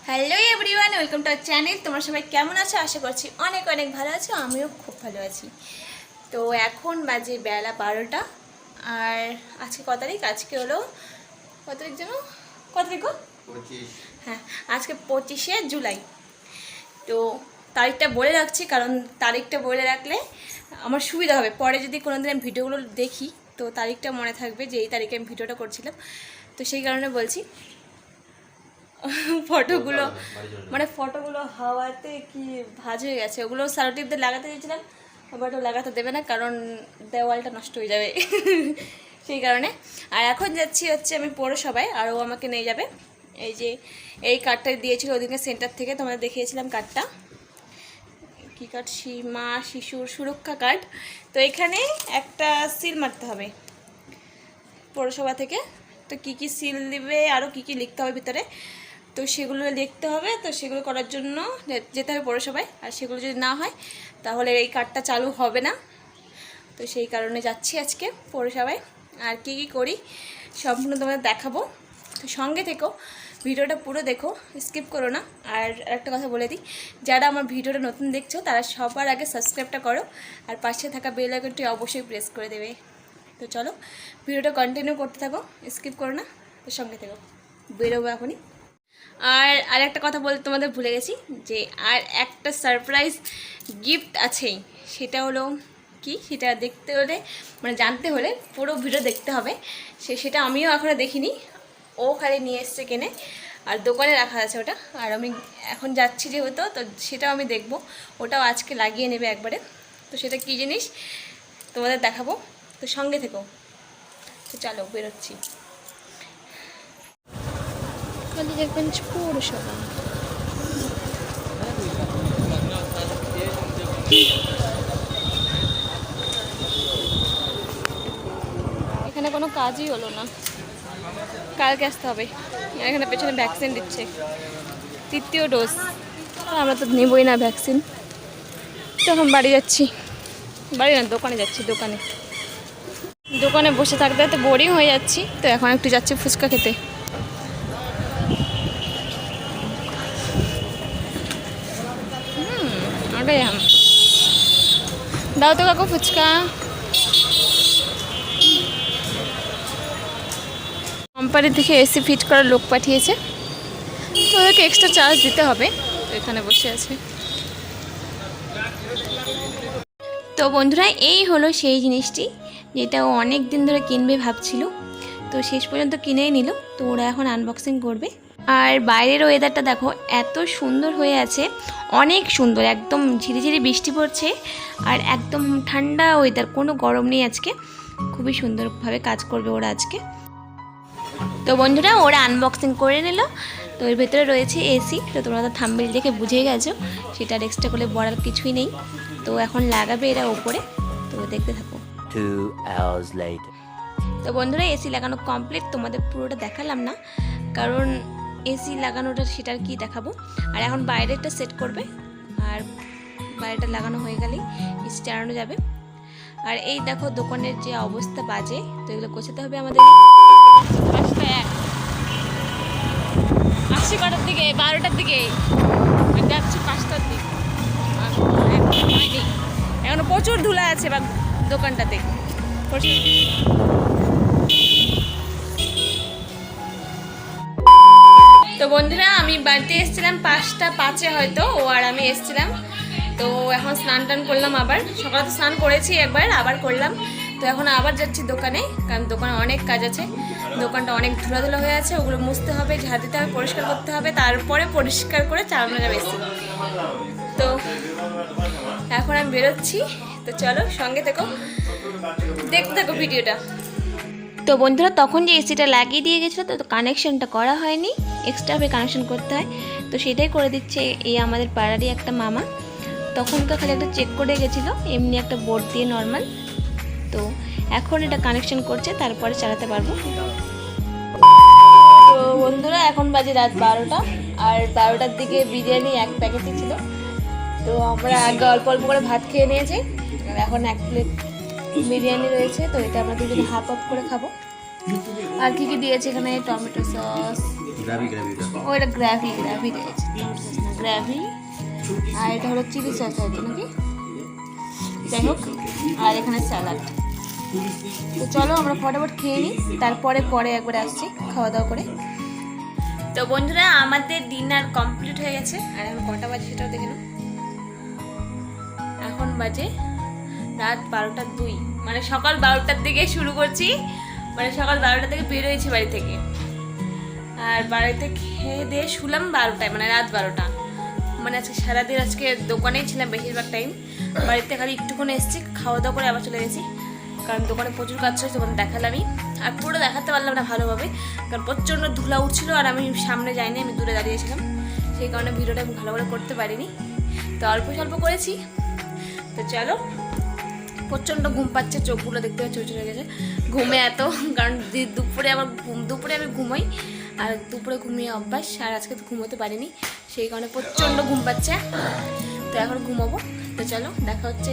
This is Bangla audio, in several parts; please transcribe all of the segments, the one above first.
Hello everyone, welcome to our channel. তোমরা সবাই কেমন আছো? আশা করছি অনেক অনেক ভালো আছো। আমিও খুব ভালো আছি। তো এখন বাজে বেলা 12টা। আর আজকে কত তারিখ? আজকে হলো কত তারিখ যেন? কত তারিখ গো? 25। হ্যাঁ, আজকে 25শে জুলাই। তো তারিখটা বলে রাখছি, কারণ তারিখটা বলে রাখলে আমার সুবিধা হবে। পরে যদি কোনো দিন আমি ভিডিওগুলো দেখি তো তারিখটা মনে থাকবে যে এই তারিখে আমি ভিডিওটা করছিলাম। তো সেই কারণে বলছি। ফটোগুলো ফটোগুলো হাওয়াতে কি ভাঁজ হয়ে গেছে, ওগুলো সালোটিপ দিয়ে লাগাতে দিয়েছিলাম, বাট ও লাগাতে দেবে না, কারণ দেওয়ালটা নষ্ট হয়ে যাবে। সেই কারণে। আর এখন যাচ্ছি হচ্ছে আমি পৌরসভায়, আর ও আমাকে নিয়ে যাবে। এই যে এই কার্ডটা দিয়েছিল ওদিকে সেন্টার থেকে, তোমাদের দেখিয়েছিলাম কার্ডটা। কী কার্ড? মা শিশুর সুরক্ষা কার্ড। তো এখানে একটা সিল মারতে হবে পৌরসভা থেকে। তো কী কী সিল দিবে, আরও কী কী লিখতে হবে ভিতরে, তো সেগুলো লিখতে হবে। তো সেগুলো করার জন্য যেতে হবে পৌরসভায়। আর সেগুলো যদি না হয় তাহলে এই কার্ডটা চালু হবে না। তো সেই কারণে যাচ্ছি আজকে পৌরসভায়। আর কী কী করি সম্পূর্ণ তোমাদের দেখাবো। তো সঙ্গে থেকো, ভিডিওটা পুরো দেখো, স্কিপ করো না। আর একটা কথা বলে দিই, যারা আমার ভিডিওটা নতুন দেখছো তারা সবার আগে সাবস্ক্রাইবটা করো, আর পাশে থাকা বেল আইকনটি অবশ্যই প্রেস করে দেবে। তো চলো ভিডিওটা কন্টিনিউ করতে থাকো, স্কিপ করো না। তো সঙ্গে থেকো, বেরোবো এখনই। আর একটা কথা বলতে তোমাদের ভুলে গেছি, যে আর একটা সারপ্রাইজ গিফট আছেই। সেটা হলো কি, সেটা দেখতে হলে জানতে হলে পুরো ভিডিও দেখতে হবে। সেটা আমিও এখনও দেখিনি, ও খালি নিয়ে এসছে কিনে, আর দোকানে রাখা আছে ওটা। আর আমি এখন যাচ্ছি যেহেতু, তো সেটাও আমি দেখব, ওটাও আজকে লাগিয়ে নেবে একবারে। তো সেটা কী জিনিস তোমাদের দেখাবো, তো সঙ্গে থেকো। তো চলো বেরোচ্ছি। কালিয়াগঞ্জ পৌরসভা। এখানে কোনো কাজই হলো না, কালকে আসতে হবে। এখানে পেছনে ভ্যাকসিন দিচ্ছে, 3য় ডোজ। আমরা তো নেবই না ভ্যাকসিন। তো এখন বাড়ি যাচ্ছি, বাড়ি না দোকানে যাচ্ছি। দোকানে বসে থাকতে তো বোরিং হয়ে যাচ্ছি। তো এখন একটু যাচ্ছি ফুচকা খেতে। ওটাই দাও তো কাকু ফুচকা। কোম্পানি থেকে এসি ফিট করার লোক পাঠিয়েছে, তো ওদেরকে এক্সট্রা চার্জ দিতে হবে। তো এখানে বসে আছে। তো বন্ধুরা, এই হলো সেই জিনিসটি যেটা ও অনেক দিন ধরে কিনবে ভাবছিল। তো শেষ পর্যন্ত কিনেই নিল। তো ওরা এখন আনবক্সিং করবে। আর বাইরের ওয়েদারটা দেখো, এত সুন্দর হয়ে আছে, অনেক সুন্দর। একদম ঝিরিঝিরি বৃষ্টি পড়ছে, আর একদম ঠান্ডা ওয়েদার, কোনো গরম নেই আজকে। খুবই সুন্দরভাবে কাজ করবে ওরা আজকে। তো বন্ধুরা, ওরা আনবক্সিং করে নিল। তো এর ভেতরে রয়েছে এসি। তো তোমরা তো থাম্বনেল দেখে বুঝেই গেছো, সেটা আর এক্সট্রা করে বলার কিছুই নেই। তো এখন লাগাবে এরা ওপরে, তো দেখতে থাকো। 2 hours later. তো বন্ধুরা, এসি লাগানো কমপ্লিট। তোমাদের পুরোটা দেখালাম না, কারণ এসি লাগানোটা সেটা আর কি দেখাবো। আর এখন বাইরেটা সেট করবে, আর বাইরেটা লাগানো হয়ে গেলেই এসি চালানো যাবে। আর এই দেখো দোকানের যে অবস্থা বাজে, তো এগুলো গোছাতে হবে আমাদের। 5:01 আসছি কটার দিকে? 12টার দিকে যাচ্ছি, 5টার দিকে। এখনো প্রচুর ধুলা আছে বা দোকানটাতে, প্রচুর। তো বন্ধুরা, আমি বাড়িতে এসেছিলাম 5:05 হয়তো, ও আর আমি এসেছিলাম। তো এখন স্নান টান করলাম, আবার সকালে তো স্নান করেছি একবার, আবার করলাম। তো এখন আবার যাচ্ছি দোকানে, কারণ দোকানে অনেক কাজ আছে। দোকানটা অনেক ধুলাধুলা হয়ে আছে, ওগুলো মুছতে হবে, ঝাড় দিতে হবে, পরিষ্কার করতে হবে, তারপরে পরিষ্কার করে চালানো যাবে এসি। তো এখন আমি বেরোচ্ছি। তো চলো সঙ্গে থেকো, দেখতে থাকো ভিডিওটা। তো বন্ধুরা, তখন যে এসিটা লাগিয়ে দিয়ে গেছিলো, তো কানেকশানটা করা হয়নি, এক্সট্রাভাবে কানেকশান করতে হয়। তো সেটাই করে দিচ্ছে এই আমাদের পাড়ারই একটা মামা। তখনকার খালি একটা চেক করে গেছিলো, এমনি একটা বোর্ড দিয়ে নর্মাল। তো এখন এটা কানেকশান করছে, তারপরে চালাতে পারবো। তো বন্ধুরা, এখন বাজে রাত 12টা, আর 12টার দিকে বিরিয়ানি 1 প্যাকেটই ছিল। তো আমরা আগে অল্প অল্প করে ভাত খেয়ে নিয়েছি, আর এখন 1 প্লেট বিরিয়ানি রয়েছে। তো এটা আমরা দুজনে হাফ করে খাবো। আর কি কি দিয়েছে এখানে? টমেটো সস, গ্রাভি ও এটা গ্র্যাভি রয়েছে, গ্র্যাভি। আর এটা হলো চিলি সস আছে নাকি, যাই হোক। আর এখানে স্যালাড। তো চলো আমরা ফটাফট খেয়ে নিই, তারপরে একবার আসছি খাওয়া দাওয়া করে। তো বন্ধুরা আমাদের ডিনার কমপ্লিট হয়ে গেছে। আর এখন কটা বাজে সেটাও দেখে নাও। এখন বাজে রাত 12টা 2, মানে সকাল 12টার দিকে শুরু করছি, মানে সকাল 12টা থেকে বেরোয়েছি বাড়ি থেকে। আর বাড়িতে খেয়ে দিয়ে শুলাম 12টায়, মানে রাত 12টা। মানে আজকে সারাদিন আজকে দোকানেই ছিলাম বেশিরভাগ টাইম, বাড়িতে খালি একটুখানি এসেছি, খাওয়া দাওয়া করে আবার চলে গেছি, কারণ দোকানে প্রচুর কাজ ছিল, দোকানে দেখালামই। আর পুরো দেখাতে পারলাম না ভালোভাবে, কারণ প্রচণ্ড ধুলা উঠছিল আর আমি সামনে যাইনি, আমি দূরে দাঁড়িয়েছিলাম, সেই কারণে ভিডিওটা আমি ভালো করে করতে পারিনি। তো অল্প স্বল্প করেছি। তো চলো, প্রচণ্ড ঘুম পাচ্ছে, চোখগুলো দেখতে চোখ চলে গেছে ঘুমে এত, কারণ দুপুরে আমি ঘুমাই, আর দুপুরে ঘুমিয়ে অভ্যাস, আর আজকে তো ঘুমোতে পারিনি, সেই কারণে প্রচণ্ড ঘুম পাচ্ছে। তো এখন ঘুমাবো। তো চলো দেখা হচ্ছে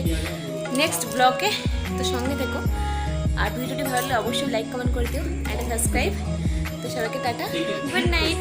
নেক্সট ব্লগে, তো সঙ্গে থেকো। আর ভিডিওটি ভালো লাগলে অবশ্যই লাইক কমেন্ট করে দিও, একটা সাবস্ক্রাইব। তো সবাইকে টাটা, গুড নাইট।